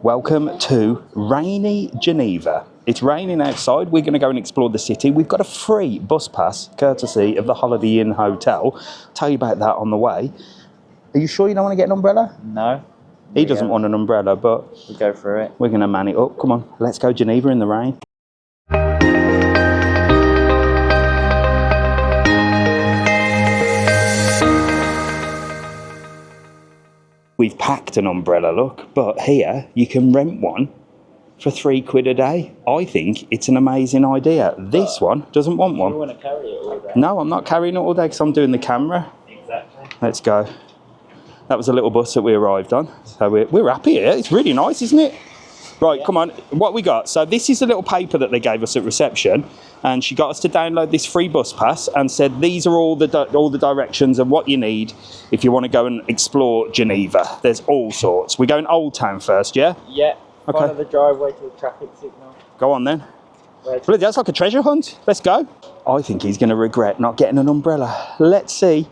Welcome to rainy Geneva. It's raining outside. We're going to go and explore the city. We've got a free bus pass, courtesy of the Holiday Inn Hotel. Tell you about that on the way. Are you sure you don't want to get an umbrella? No. He doesn't want an umbrella, but we'll go through it. We're going to man it up. Come on, let's go Geneva in the rain. We've packed an umbrella, look, but here you can rent one for £3 a day. I think it's an amazing idea. This one doesn't want one. You want to carry it all day? No, I'm not carrying it all day because I'm doing the camera. Exactly. Let's go. That was a little bus that we arrived on. So we're happy here. It's really nice, isn't it? Right, yeah. Come on. What we got? So this is a little paper that they gave us at reception, and she got us to download this free bus pass and said these are all the directions and what you need if you want to go and explore Geneva. There's all sorts. We're going Old Town first, yeah? Yeah. Okay. Follow the driveway to the traffic signal. Go on then. Bloody, that's like a treasure hunt. Let's go. I think he's going to regret not getting an umbrella. Let's see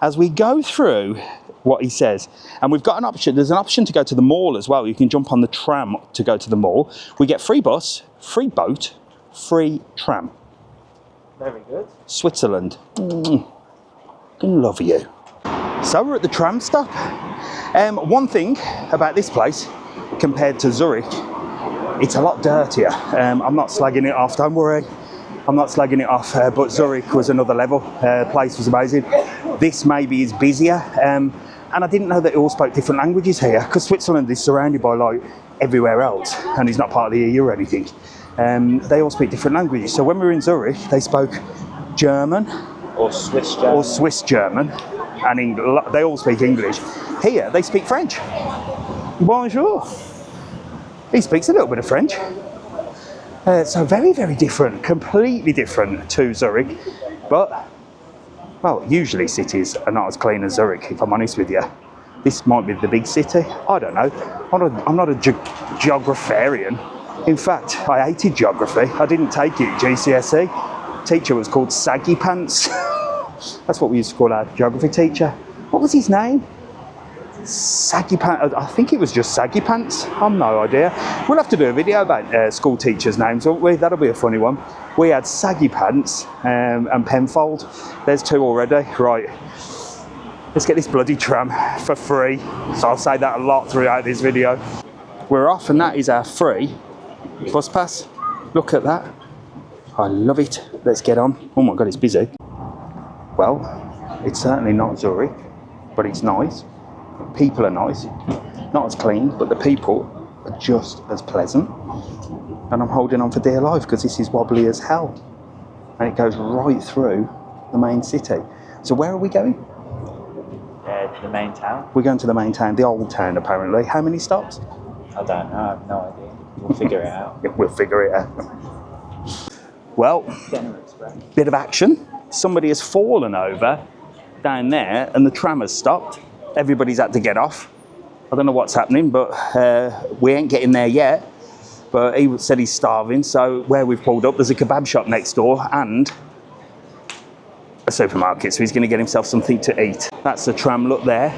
as we go through what he says. And we've got an option. There's an option to go to the mall as well. You can jump on the tram to go to the mall. We get free bus, free boat, free tram. Very good. Switzerland. Love you. So we're at the tram stop. One thing about this place compared to Zurich, it's a lot dirtier. I'm not slagging it off, don't worry. I'm not slagging it off, but Zurich was another level. Place was amazing. This maybe is busier. And I didn't know that it all spoke different languages here, because Switzerland is surrounded by like everywhere else, and it's not part of the EU or anything. They all speak different languages. So when we were in Zurich, they spoke German. Or Swiss German. Or Swiss German. And they all speak English. Here, they speak French. Bonjour. He speaks a little bit of French. So very, very different, completely different to Zurich. But, well, usually cities are not as clean as Zurich, if I'm honest with you. This might be the big city. I don't know. I'm not a geographarian. In fact, I hated geography. I didn't take it at GCSE. Teacher was called Saggy Pants. That's what we used to call our geography teacher. What was his name? Saggy Pants. I think it was just Saggy Pants. I've no idea. We'll have to do a video about school teachers' names, won't we? That'll be a funny one. We had Saggy Pants and Penfold. There's two already. Right. Let's get this bloody tram for free. So I'll say that a lot throughout this video. We're off, and that is our free bus pass. Look at that. I love it. Let's get on. Oh my God, it's busy. Well, it's certainly not Zurich, but it's nice. People are nice. Not as clean, but the people are just as pleasant. And I'm holding on for dear life because this is wobbly as hell. And it goes right through the main city. So where are we going? To the main town. We're going to the main town, the old town apparently. How many stops? I don't know, I have no idea. We'll figure it out. Yeah, we'll figure it out. Well, bit of action. Somebody has fallen over down there and the tram has stopped. Everybody's had to get off. I don't know what's happening, but we ain't getting there yet. But he said he's starving, so where we've pulled up, there's a kebab shop next door and a supermarket, so he's going to get himself something to eat. That's the tram, look there.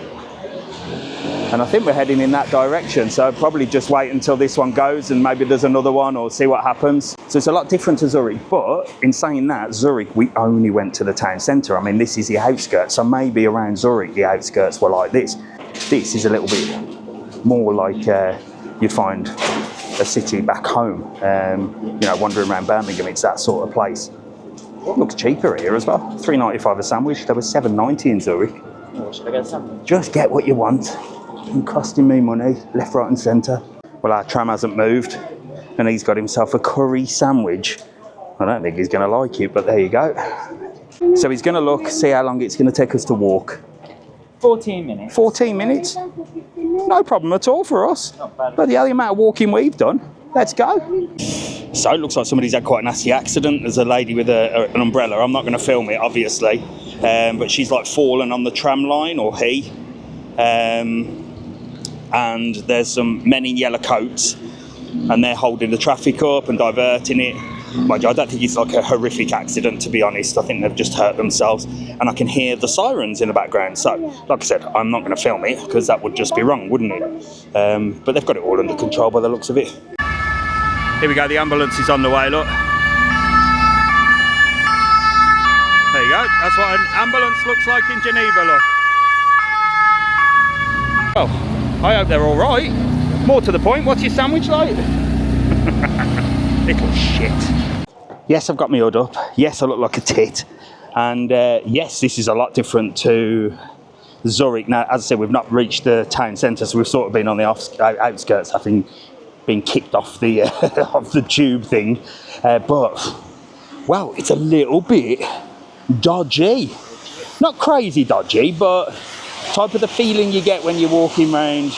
And I think we're heading in that direction, so probably just wait until this one goes and maybe there's another one or see what happens. So it's a lot different to Zurich, but in saying that, Zurich, we only went to the town centre. I mean, this is the outskirts, so maybe around Zurich, the outskirts were like this. This is a little bit more like you'd find a city back home, you know, wandering around Birmingham, it's that sort of place. Looks cheaper here as well. $3.95 a sandwich. There was $7.90 in Zurich. Oh, should I get something? Just get what you want. And costing me money, left, right and centre. Well, our tram hasn't moved and he's got himself a curry sandwich. I don't think he's going to like it, but there you go. So he's going to look, see how long it's going to take us to walk. 14 minutes. 14 minutes? No problem at all for us. Not bad. But the amount of walking we've done. Let's go. So it looks like somebody's had quite a nasty accident. There's a lady with an umbrella. I'm not going to film it, obviously. But she's like fallen on the tram line, or he. And there's some men in yellow coats. And they're holding the traffic up and diverting it. Mind you, I don't think it's like a horrific accident, to be honest. I think they've just hurt themselves, and I can hear the sirens in the background. So, like I said, I'm not going to film it because that would just be wrong, wouldn't it? But they've got it all under control by the looks of it. Here we go, the ambulance is on the way, look. There you go, that's what an ambulance looks like in Geneva, look. Well, I hope they're all right. More to the point, what's your sandwich like? Little shit. Yes, I've got my hood up. Yes, I look like a tit. And yes, this is a lot different to Zurich. Now, as I said, we've not reached the town centre, so we've sort of been on the outskirts, having been kicked off the off the tube thing. But, well, it's a little bit dodgy. Not crazy dodgy, but type of the feeling you get when you're walking around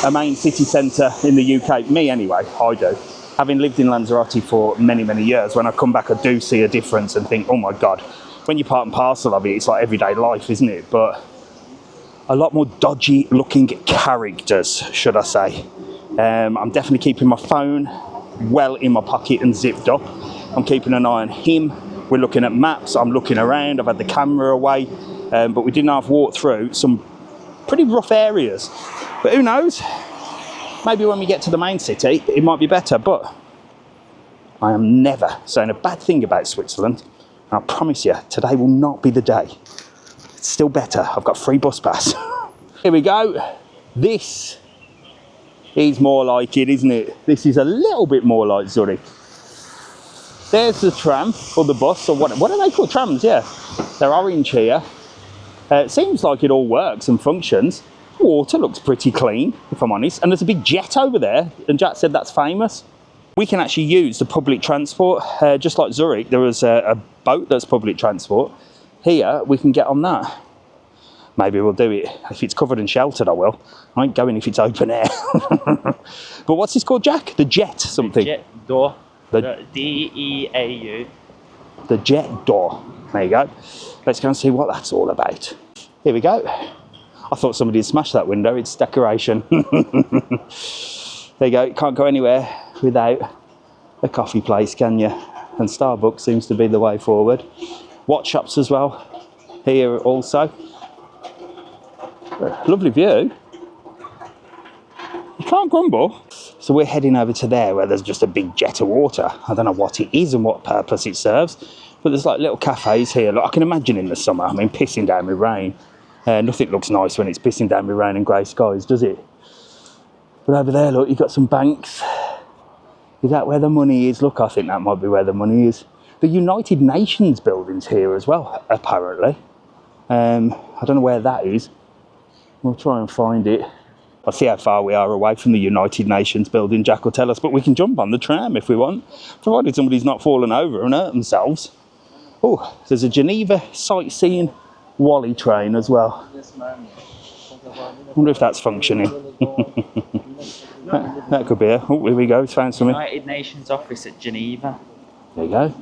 a main city centre in the UK. Me anyway, I do. Having lived in Lanzarote for many, many years, when I come back I do see a difference and think, oh my God, when you're part and parcel of it, it's like everyday life, isn't it? But a lot more dodgy looking characters, should I say. I'm definitely keeping my phone well in my pocket and zipped up. I'm keeping an eye on him. We're looking at maps, I'm looking around, I've had the camera away, but we didn't have walk through some pretty rough areas. But who knows? Maybe when we get to the main city, it might be better, but I am never saying a bad thing about Switzerland. And I promise you, today will not be the day. It's still better. I've got free bus pass. Here we go. This is more like it, isn't it? This is a little bit more like Zurich. There's the tram, or the bus, or what are they called? Trams, yeah. They're orange here. It seems like it all works and functions. Water looks pretty clean, if I'm honest. And there's a big jet over there, and Jack said that's famous. We can actually use the public transport, just like Zurich. There was a boat that's public transport. Here, we can get on that. Maybe we'll do it. If it's covered and sheltered, I will. I ain't going if it's open air. But what's this called, Jack? The jet something? The jet door. The D-E-A-U. The jet door. There you go. Let's go and see what that's all about. Here we go. I thought somebody had smashed that window. It's decoration. There you go. You can't go anywhere without a coffee place, can you? And Starbucks seems to be the way forward. Watch shops as well. Here also. Lovely view. You can't grumble. So we're heading over to there where there's just a big jet of water. I don't know what it is and what purpose it serves, but there's like little cafes here. Look, I can imagine in the summer, I mean, pissing down with rain. Nothing looks nice when it's pissing down with rain and grey skies, does it? But over there, look, you've got some banks. Is that where the money is? Look, I think that might be where the money is. The United Nations building's here as well, apparently. I don't know where that is. We'll try and find it. I'll see how far we are away from the United Nations building. Jack will tell us, but we can jump on the tram if we want, provided somebody's not fallen over and hurt themselves. Oh, there's a Geneva sightseeing Wally train as well. I wonder if that's functioning. that could be it. Oh, here we go, it's found something. United Nations office at Geneva. There you go.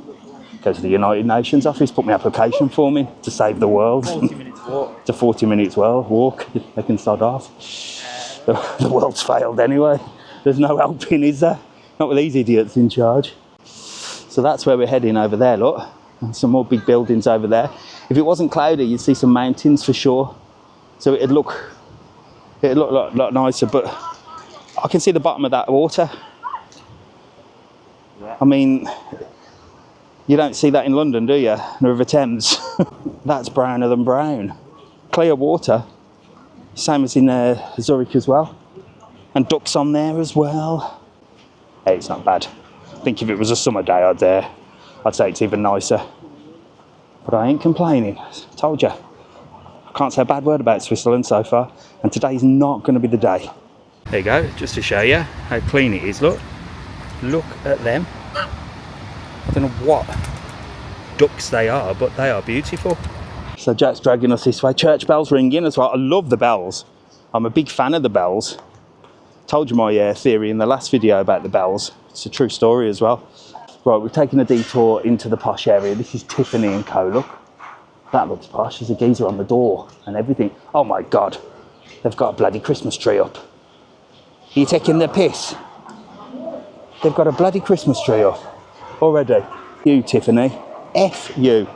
Go to the United Nations office, put my application form in to save the world. 40 minutes walk. It's a 40 minutes walk. They can start off. The world's failed anyway. There's no helping, is there? Not with these idiots in charge. So that's where we're heading over there, look. And some more big buildings over there. If it wasn't cloudy, you'd see some mountains for sure. So it'd look a lot nicer, but I can see the bottom of that water. Yeah. I mean, you don't see that in London, do you? The River Thames. That's browner than brown. Clear water. Same as in Zurich as well. And ducks on there as well. Hey, it's not bad. I think if it was a summer day, I'd say it's even nicer. But I ain't complaining. I told you. I can't say a bad word about Switzerland so far. And today's not going to be the day. There you go, just to show you how clean it is. Look. Look at them. I don't know what ducks they are, but they are beautiful. So Jack's dragging us this way. Church bells ringing as well. I love the bells. I'm a big fan of the bells. Told you my theory in the last video about the bells. It's a true story as well. Right, we've taken a detour into the posh area. This is Tiffany & Co. Look, that looks posh. There's a geezer on the door and everything. Oh my God, they've got a bloody Christmas tree up. Are you taking the piss? They've got a bloody Christmas tree up. already. You, Tiffany. F you.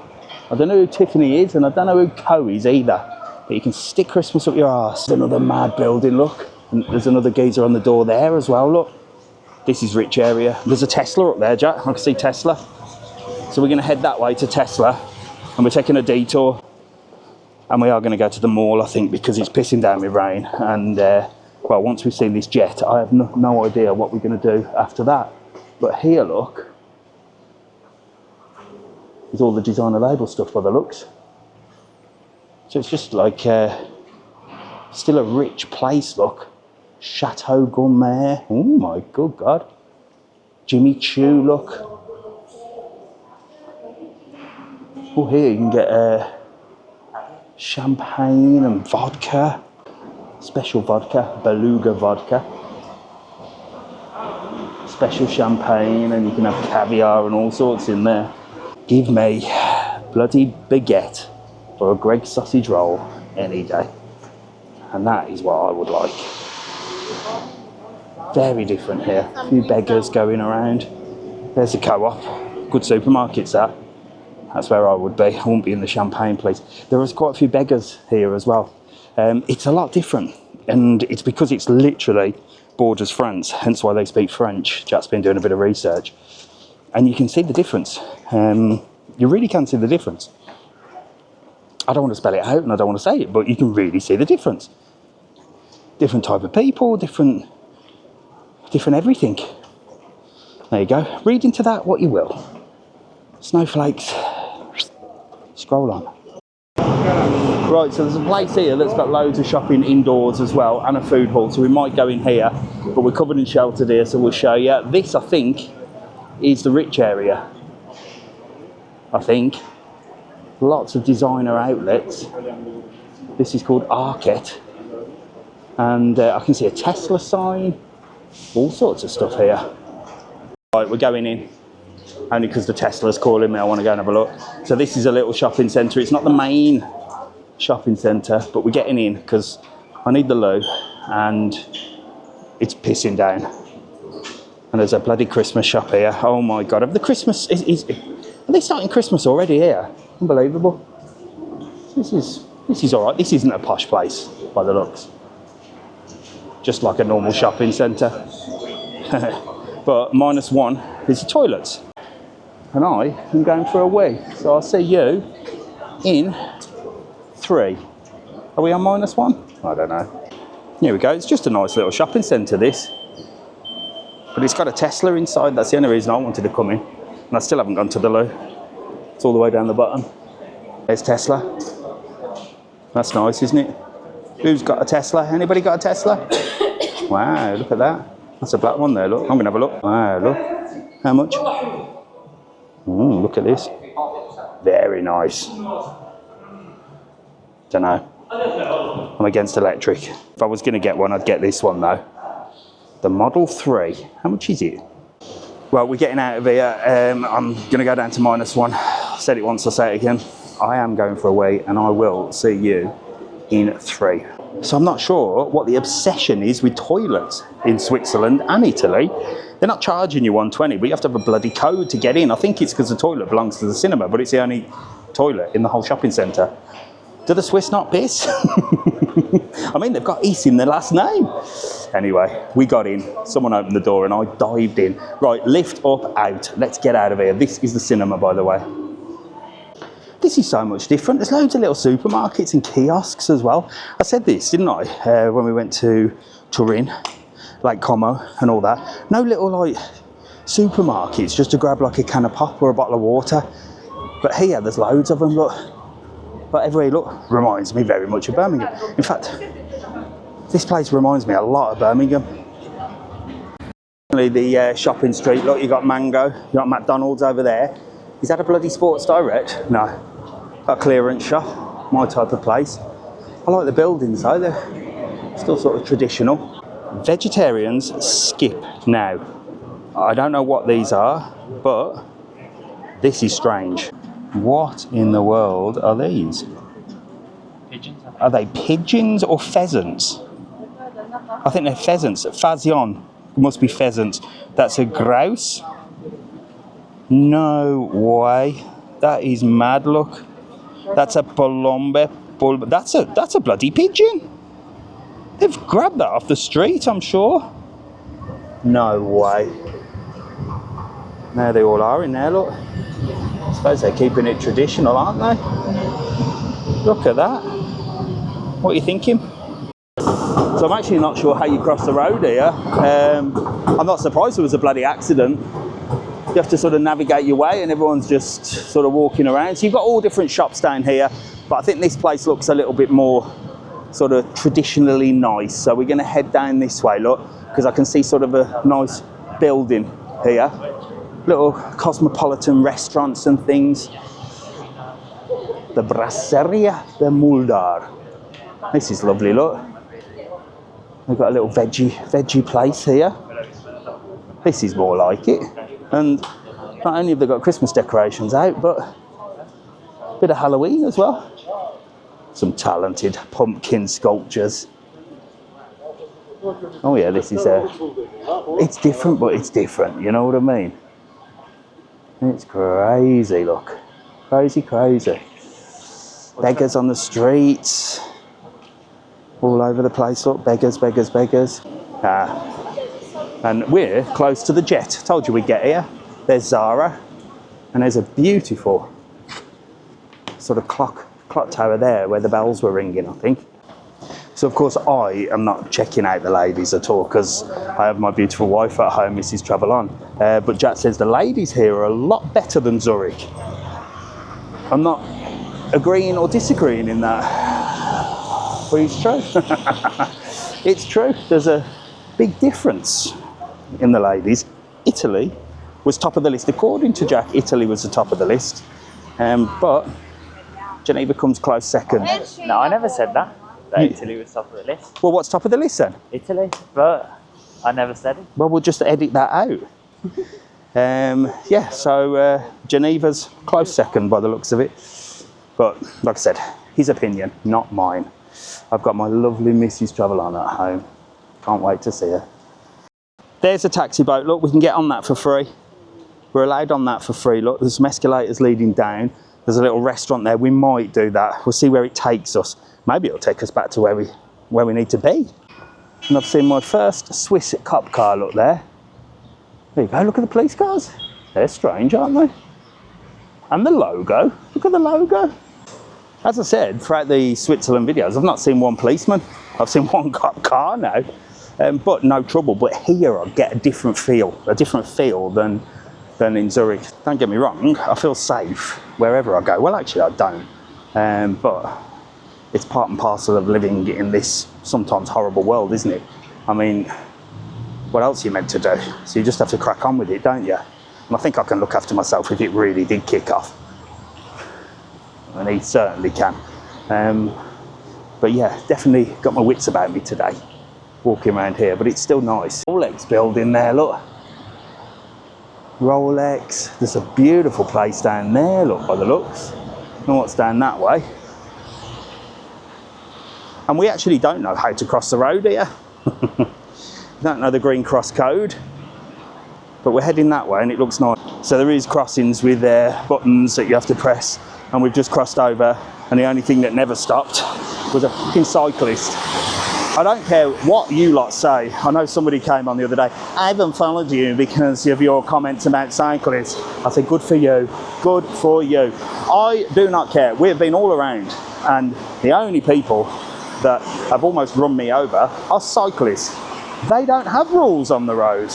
I don't know who Tiffany is, and I don't know who Co is either. But you can stick Christmas up your arse. Another mad building, look. And there's another geezer on the door there as well, look. This is rich area. There's a Tesla up there, Jack. I can see Tesla. So we're going to head that way to Tesla, and we're taking a detour. And we are going to go to the mall, I think, because it's pissing down with rain. And, well, once we've seen this jet, I have no idea what we're going to do after that. But here, look, is all the designer label stuff by the looks. So it's just like, still a rich place, look. Chateau Gourmet. Oh my good God. Jimmy Choo, look. Oh, here you can get champagne and vodka. Special vodka, Beluga vodka. Special champagne, and you can have caviar and all sorts in there. Give me bloody baguette or a Greggs sausage roll any day. And that is what I would like. Very different here. A few beggars going around. There's a co-op. Good supermarkets, that. That's where I would be. I wouldn't be in the champagne place. There is quite a few beggars here as well. It's a lot different. And it's because it's literally borders France, hence why they speak French. Jack's been doing a bit of research. And you can see the difference. You really can see the difference. I don't want to spell it out and I don't want to say it, but you can really see the difference. Different type of people, different everything. There you go. Read into that what you will. Snowflakes. Scroll on. Right, so there's a place here that's got loads of shopping indoors as well, and a food hall, so we might go in here, but we're covered in sheltered here, so we'll show you. This, I think, is the rich area. I think. Lots of designer outlets. This is called Arket. And I can see a Tesla sign. All sorts of stuff here. Right, we're going in. Only because the Tesla's calling me, I want to go and have a look. So this is a little shopping centre. It's not the main shopping centre, but we're getting in because I need the loo and it's pissing down. And there's a bloody Christmas shop here. Oh my God, have the Christmas, are they starting Christmas already here? Unbelievable. This is all right. This isn't a posh place by the looks. Just like a normal shopping centre. But -1 is the toilets. And I am going for a wee. So I'll see you in 3. Are we on -1? I don't know. Here we go. It's just a nice little shopping centre, this. But it's got a Tesla inside. That's the only reason I wanted to come in. And I still haven't gone to the loo. It's all the way down the bottom. There's Tesla. That's nice, isn't it? Who's got a Tesla? Anybody got a Tesla? Wow, look at that. That's a black one there, look. I'm going to have a look. Wow, look. How much? Look at this. Very nice. Don't know. I'm against electric. If I was going to get one, I'd get this one though. The Model 3. How much is it? Well, we're getting out of here. I'm going to go down to -1. I've said it once, I'll say it again. I am going for a wee, and I will see you in 3. So I'm not sure what the obsession is with toilets in Switzerland and Italy. They're not charging you 120, but you have to have a bloody code to get in. I think it's because the toilet belongs to the cinema, but it's the only toilet in the whole shopping centre. Do the Swiss not piss? I mean, they've got East in their last name. Anyway, we got in. Someone opened the door and I dived in. Right, lift up, out. Let's get out of here. This is the cinema, by the way. This is so much different. There's loads of little supermarkets and kiosks as well. I said this, didn't I, when we went to Turin, Lake Como and all that. No little, like, supermarkets just to grab, like, a can of pop or a bottle of water. But here, there's loads of them, look. But everywhere, look, reminds me very much of Birmingham. In fact, this place reminds me a lot of Birmingham. The shopping street, look, you got Mango, you got McDonald's over there. Is that a bloody Sports Direct? No. Got a clearance shop, my type of place. I like the buildings though, they're still sort of traditional. Vegetarians skip now. I don't know what these are, but this is strange. What in the world are these? Pigeons. Are they pigeons or pheasants? I think they're pheasants. Fazion. Must be pheasants. That's a grouse. No way. That is mad, look. That's a Palombe. That's a bloody pigeon. They've grabbed that off the street, I'm sure. No way. There they all are in there, look. I suppose they're keeping it traditional, aren't they? Look at that. What are you thinking? So I'm actually not sure how you cross the road here. I'm not surprised there was a bloody accident. You have to sort of navigate your way and everyone's just sort of walking around. So you've got all different shops down here, but I think this place looks a little bit more sort of traditionally nice. So we're going to head down this way, look, because I can see sort of a nice building here. Little cosmopolitan restaurants and things. The Brasseria de Muldar. This is lovely, look. We've got a little veggie place here. This is more like it. And not only have they got Christmas decorations out, but a bit of Halloween as well. Some talented pumpkin sculptures. Oh yeah, this is it's different, but it's different, you know what I mean? It's crazy, look. Crazy, crazy. Beggars on the streets. All over the place, look. Beggars, beggars, beggars. And we're close to the Jet. Told you we'd get here. There's Zara. And there's a beautiful sort of clock tower there where the bells were ringing, I think. So of course I am not checking out the ladies at all because I have my beautiful wife at home, Mrs. Travel On. But Jack says the ladies here are a lot better than Zurich. I'm not agreeing or disagreeing in that. But it's true. It's true. There's a big difference in the ladies. Italy was top of the list. According to Jack, Italy was the top of the list. But Geneva comes close second. No, I never said that. That Italy was top of the list. Well, what's top of the list then? Italy, but I never said it. Well, we'll just edit that out. Yeah, so Geneva's close second by the looks of it. But like I said, his opinion, not mine. I've got my lovely Mrs. Travel On at home. Can't wait to see her. There's a taxi boat. Look, we can get on that for free. We're allowed on that for free. Look, there's some escalators leading down. There's a little restaurant there. We might do that. We'll see where it takes us. Maybe it'll take us back to where we need to be. And I've seen my first Swiss cop car, look there. There you go, look at the police cars. They're strange, aren't they? And the logo, look at the logo. As I said, throughout the Switzerland videos, I've not seen one policeman. I've seen one cop car now, but no trouble. But here I get a different feel than in Zurich. Don't get me wrong, I feel safe wherever I go. Well, actually I don't, but it's part and parcel of living in this sometimes horrible world, isn't it? I mean, what else are you meant to do? So you just have to crack on with it, don't you? And I think I can look after myself if it really did kick off. And he certainly can. But yeah, definitely got my wits about me today, walking around here, but it's still nice. Rolex building there, look. Rolex, there's a beautiful place down there, look, by the looks. And what's down that way? And we actually don't know how to cross the road here. We don't know the green cross code, but we're heading that way and it looks nice. So there is crossings with buttons that you have to press, and we've just crossed over, and the only thing that never stopped was a fucking cyclist. I don't care what you lot say. I know somebody came on the other day, I haven't followed you because of your comments about cyclists. I said, good for you, good for you. I do not care. We have been all around, and the only people that have almost run me over are cyclists. They don't have rules on the road.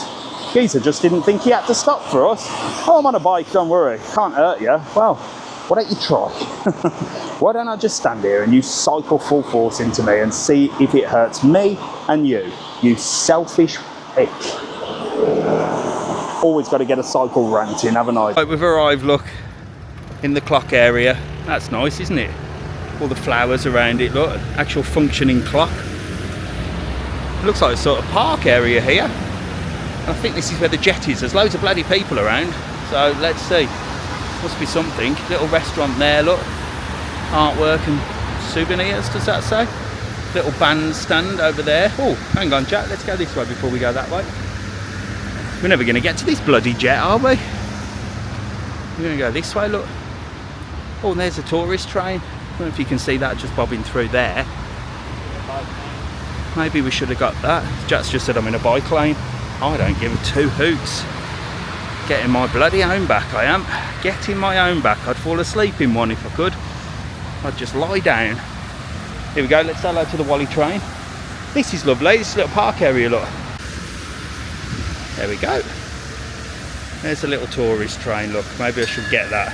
Geezer just didn't think he had to stop for us. Oh, I'm on a bike, don't worry, can't hurt you. Well, why don't you try? Why don't I just stand here and you cycle full force into me and see if it hurts me and you selfish prick. Always got to get a cycle rant in, haven't I? Right, we've arrived, look, in the clock area. That's nice, isn't it? All the flowers around it, look, actual functioning clock. It looks like a sort of park area here. And I think this is where the Jet is. There's loads of bloody people around, so let's see. Must be something. Little restaurant there, look. Artwork and souvenirs, does that say? Little bandstand over there. Oh, hang on, Jack, let's go this way before we go that way. We're never going to get to this bloody Jet, are we? We're going to go this way, look. Oh, and there's a tourist train. I don't know if you can see that just bobbing through there. Maybe we should have got that. Jack's just said I'm in a bike lane. I don't give two hoots. Getting my bloody own back, I am. Getting my own back. I'd fall asleep in one if I could. I'd just lie down. Here we go, let's say hello to the Wally train. This is lovely, this little park area, look. There we go. There's a little tourist train, look. Maybe I should get that.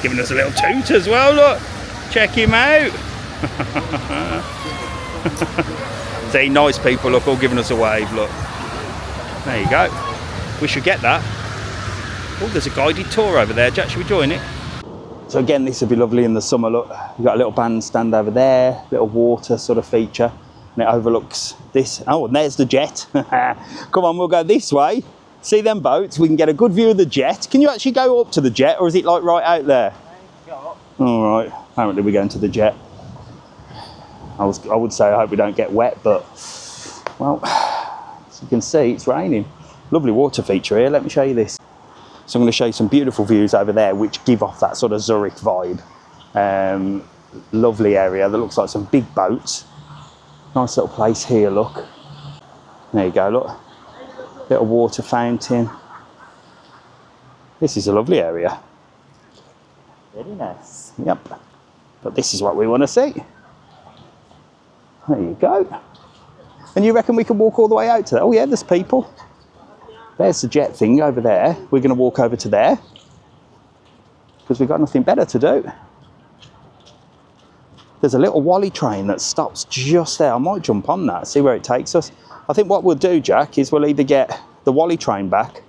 Giving us a little toot as well, look. Check him out. See, nice people, look, all giving us a wave, look. There you go. We should get that. Oh, there's a guided tour over there. Jack, should we join it? So again, this would be lovely in the summer, look. You've got a little bandstand over there, little water sort of feature, and it overlooks this. Oh, and there's the jet. Come on, we'll go this way. See them boats, we can get a good view of the jet. Can you actually go up to the jet, or is it like right out there? All right, apparently we're going to the jet. I would say I hope we don't get wet, but, well, as you can see, it's raining. Lovely water feature here, let me show you this. So I'm going to show you some beautiful views over there which give off that sort of Zurich vibe. Lovely area that looks like some big boats. Nice little place here, look. There you go, look. Little water fountain. This is a lovely area. Very nice. Yep. But this is what we want to see. There you go. And you reckon we can walk all the way out to that? Oh yeah, there's people. There's the jet thing over there. We're going to walk over to there because we've got nothing better to do. There's a little Wally train that stops just there. I might jump on that, see where it takes us. I think what we'll do, Jack, is we'll either get the Wally train back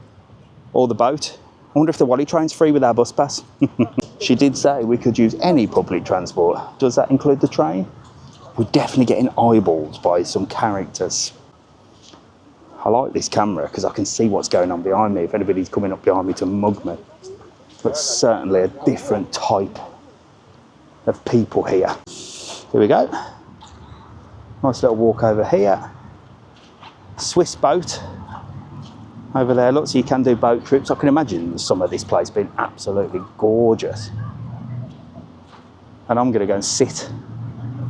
or the boat. I wonder if the Wally train's free with our bus pass. She did say we could use any public transport. Does that include the train? We're definitely getting eyeballed by some characters. I like this camera because I can see what's going on behind me if anybody's coming up behind me to mug me. But certainly a different type of people here. Here we go. Nice little walk over here. Swiss boat over there. Look, so you can do boat trips. I can imagine some of this place being absolutely gorgeous. And I'm going to go and sit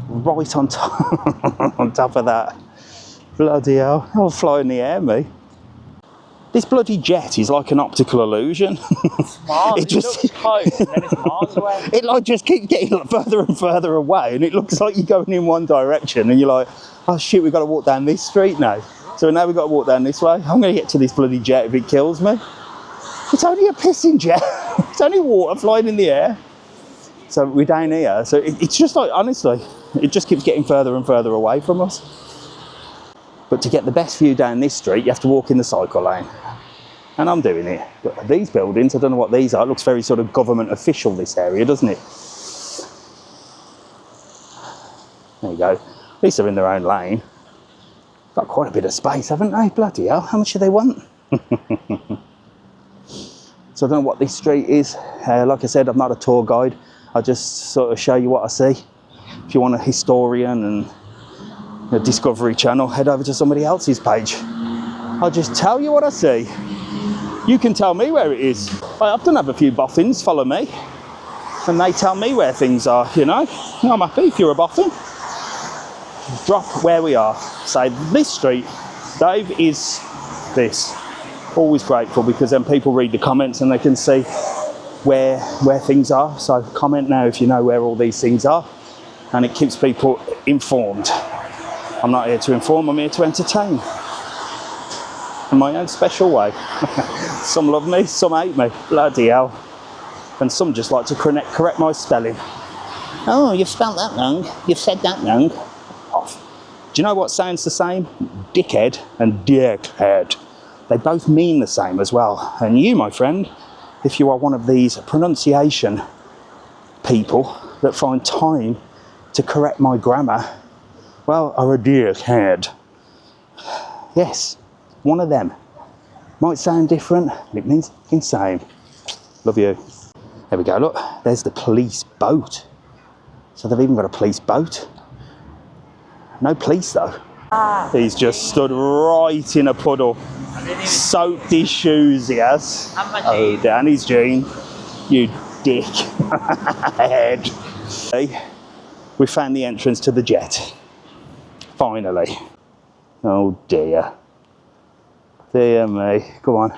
right on top, on top of that. Bloody hell, I'll fly in the air, me. This bloody jet is like an optical illusion. It just looks close and then it's miles away. It like just keeps getting further and further away, and it looks like you're going in one direction, and you're like, oh shit, we've got to walk down this street now. So now we've got to walk down this way. I'm going to get to this bloody jet if it kills me. It's only a pissing jet. It's only water flying in the air. So we're down here. So it's just like, honestly, it just keeps getting further and further away from us. But to get the best view down this street, you have to walk in the cycle lane. And I'm doing it. But these buildings, I don't know what these are. It looks very sort of government official, this area, doesn't it? There you go. At least they're in their own lane. Got quite a bit of space, haven't they? Bloody hell, how much do they want? So I don't know what this street is. Like I said, I'm not a tour guide. I just sort of show you what I see. If you want a historian and a Discovery Channel, head over to somebody else's page. I'll just tell you what I see. You can tell me where it is. I often have a few boffins follow me, and they tell me where things are, you know. I'm happy if you're a boffin. Drop where we are. Say, this street, Dave, is this. Always grateful, because then people read the comments and they can see where things are. So comment now if you know where all these things are, and it keeps people informed. I'm not here to inform, I'm here to entertain. In my own special way. Some love me, some hate me. Bloody hell. And some just like to correct my spelling. Oh, you've spelled that wrong. You've said that wrong. Off. Do you know what sounds the same? Dickhead and dickhead. They both mean the same as well. And you, my friend, if you are one of these pronunciation people that find time to correct my grammar, well, are a dickhead. Yes, one of them. Might sound different, but it means the same. Love you. There we go, look, there's the police boat. So they've even got a police boat. No police though. He's just stood right in a puddle. Soaked his shoes, he has. Oh, down his jean. You dick. Head. Hey, we found the entrance to the jet. Finally. Oh dear. Dear me. Come on.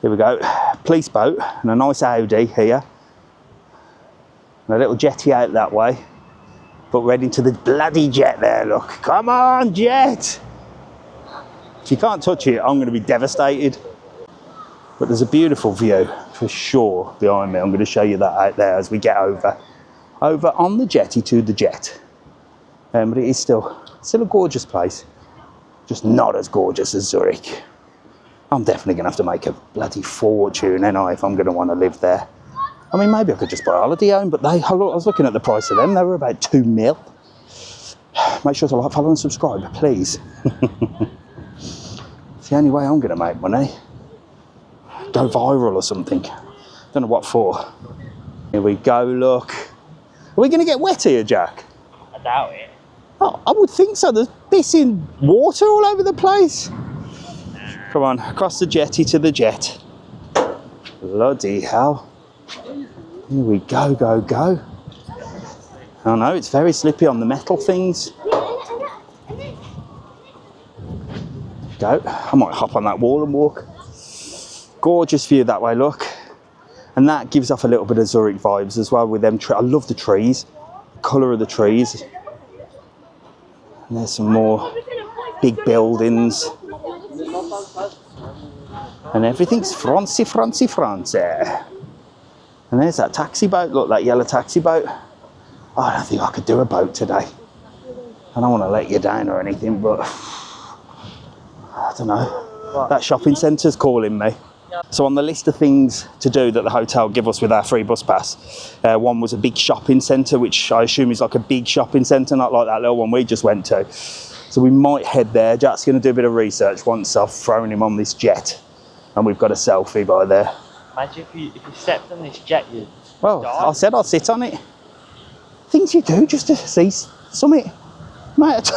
Here we go. Police boat and a nice Audi here. And a little jetty out that way. But we're heading to the bloody jet there, look. Come on, jet! If you can't touch it, I'm going to be devastated. But there's a beautiful view, for sure, behind me. I'm going to show you that out there as we get over on the jetty to the jet. But it is still a gorgeous place. Just not as gorgeous as Zurich. I'm definitely going to have to make a bloody fortune, ain't I, if I'm going to want to live there. I mean, maybe I could just buy a holiday home, but I was looking at the price of them. They were about 2 mil. Make sure to like, follow and subscribe, please. It's the only way I'm going to make money. Go viral or something. Don't know what for. Here we go, look. Are we going to get wet here, Jack? I doubt it. Oh, I would think so. There's pissing water all over the place. Come on, across the jetty to the jet. Bloody hell. Here we go, go, go. Oh no, it's very slippy on the metal things. Go. I might hop on that wall and walk. Gorgeous view that way, look. And that gives off a little bit of Zurich vibes as well with them. I love the trees, colour of the trees. And there's some more big buildings. And everything's Francy, Francy, Francy. And there's that taxi boat, look, that yellow taxi boat. Oh, I don't think I could do a boat today. I don't want to let you down or anything, but I don't know. That shopping centre's calling me. So on the list of things to do that the hotel give us with our free bus pass, one was a big shopping centre, which I assume is like a big shopping centre, not like that little one we just went to. So we might head there. Jack's going to do a bit of research once I've thrown him on this jet. And we've got a selfie by there. Imagine if you stepped on this jet, you'd Well, die. I said I'll sit on it. Things you do just to see something. Mate,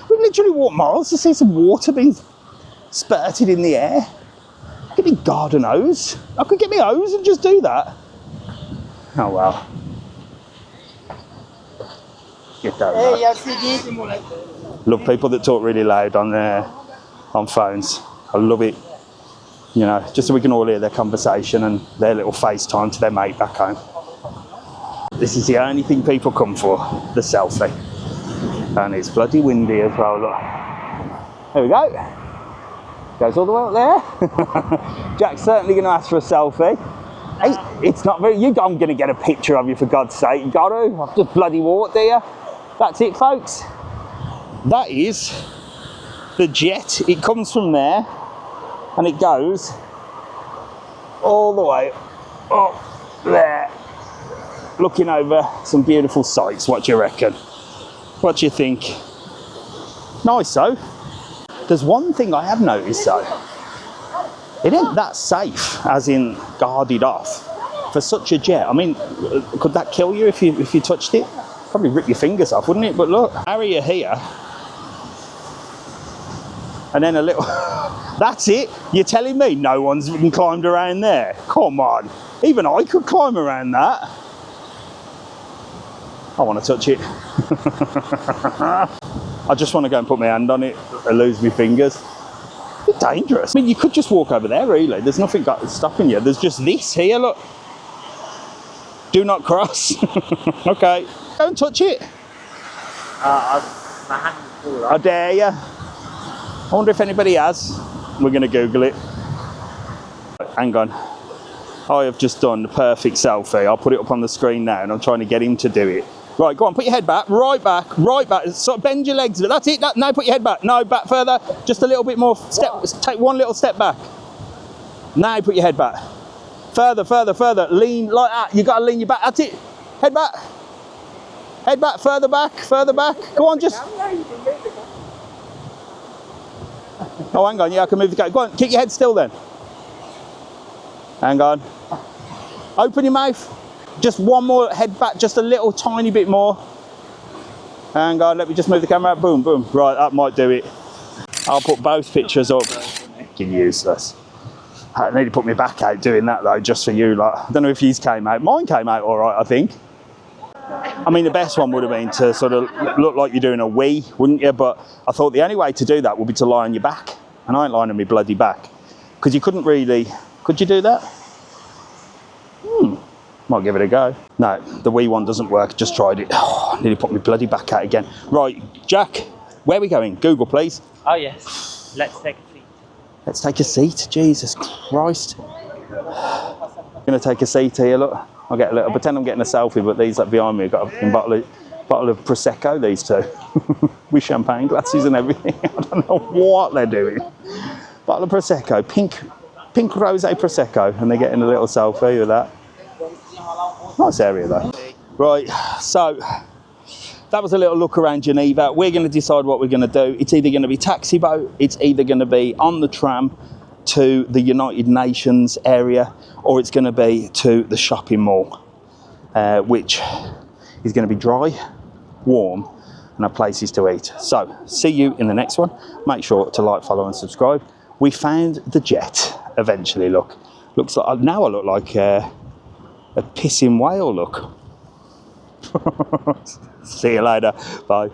we've literally walked miles to see some water being spurted in the air. Give me garden hose. I could get my hose and just do that. Oh well. Get that. Love people that talk really loud on phones. I love it. You know, just so we can all hear their conversation and their little FaceTime to their mate back home. This is the only thing people come for, the selfie. And it's bloody windy as well, look. There we go. Goes all the way up there. Jack's certainly going to ask for a selfie. Hey, it's not very... I'm going to get a picture of you, for God's sake. You got to. I've just bloody walked here. That's it, folks. That is the jet. It comes from there. And it goes all the way up there, looking over some beautiful sights. What do you reckon? What do you think? Nice, though. There's one thing I have noticed, though. It ain't that safe, as in guarded off, for such a jet. I mean, could that kill you if you touched it? Probably rip your fingers off, wouldn't it? But look, area here. And then a little... That's it? You're telling me no one's even climbed around there? Come on. Even I could climb around that. I want to touch it. I just want to go and put my hand on it and lose my fingers. It's dangerous. I mean, you could just walk over there, really. There's nothing stopping you. There's just this here, look. Do not cross. Okay. Don't touch it. My hand is full. I dare you. I wonder if anybody has. We're going to Google it. Hang on. I have just done the perfect selfie. I'll put it up on the screen now and I'm trying to get him to do it. Right, go on, put your head back, right back. So bend your legs. That's it. No, put your head back. No, back further. Just a little bit more. Take one little step back. Now put your head back. Further. Lean like that. You got to lean your back. That's it. Head back. Head back. Further back. Go on, just... Oh, hang on, yeah, I can move the camera. Go on, keep your head still then. Hang on. Open your mouth. Just one more, head back just a little tiny bit more. Hang on, let me just move the camera out. Boom, boom. Right, that might do it. I'll put both pictures up. fucking useless. I need to put my back out doing that though, just for you. Like, I don't know if yours came out. Mine came out all right, I think. I mean, the best one would have been to sort of look like you're doing a wee, wouldn't you? But I thought the only way to do that would be to lie on your back. And I ain't lying on my bloody back. Because you couldn't really... Could you do that? Might give it a go. No, the wee one doesn't work. Just tried it. Oh, I nearly put my bloody back out again. Right, Jack, where are we going? Google, please. Oh, yes. Let's take a seat. Let's take a seat. Jesus Christ. I'm going to take a seat here, look. I'll get a little... Pretend I'm getting a selfie, but these up behind me have got a fucking bottle of Prosecco, these two. With champagne glasses and everything. I don't know what they're doing. Bottle of Prosecco, pink rosé Prosecco, and they're getting a little selfie with that. Nice area though. Right, so that was a little look around Geneva. We're going to decide what we're going to do. It's either going to be taxi boat, it's either going to be on the tram to the United Nations area, or it's going to be to the shopping mall, which is going to be dry, warm, and have places to eat. So, see you in the next one. Make sure to like, follow and subscribe. We found the jet eventually, look. Looks like, now I look like a pissing whale, look. See you later, bye.